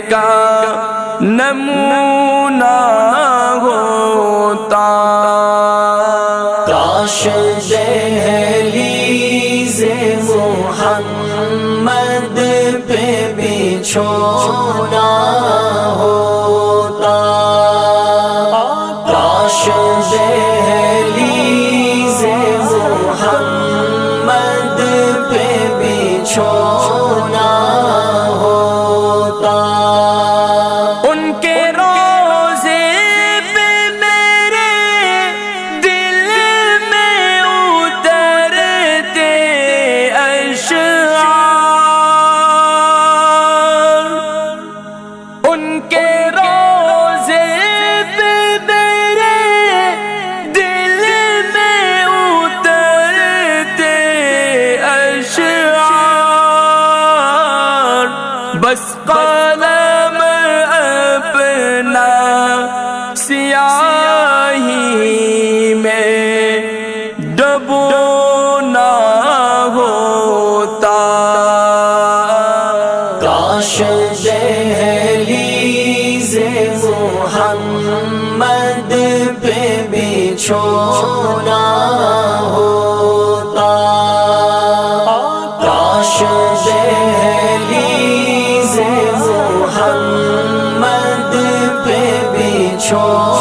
کا نمونہ ہوتا، کاش دہلیز محمد پہ بچھونا ہوتا، کاش دہلیز محمد پہ بچھونا ہوتا، ان کے روضے پہ میرے دل میں اترتے اشعار، ان کے روضے پہ میرے دل میں اترتے اشعار، بس قلم اپنا سیاہی میں ڈبونا ہوتا، کاش دہلیز محمد پہ بچھونا ہوتا، کاش دہلیز محمد پہ بچھونا